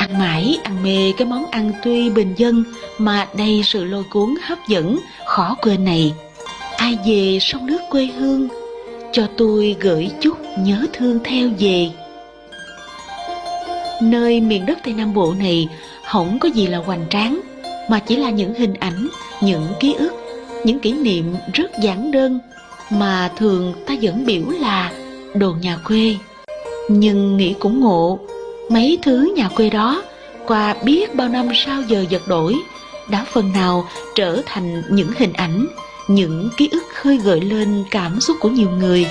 Ăn mãi ăn mê cái món ăn tuy bình dân mà đầy sự lôi cuốn hấp dẫn khó quên này. Ai về sông nước quê hương, cho tôi gửi chút nhớ thương theo về. Nơi miền đất Tây Nam Bộ này không có gì là hoành tráng, mà chỉ là những hình ảnh, những ký ức, những kỷ niệm rất giản đơn mà thường ta vẫn biểu là đồ nhà quê. Nhưng nghĩ cũng ngộ, mấy thứ nhà quê đó qua biết bao năm sau giờ giật đổi đã phần nào trở thành những hình ảnh, những ký ức khơi gợi lên cảm xúc của nhiều người.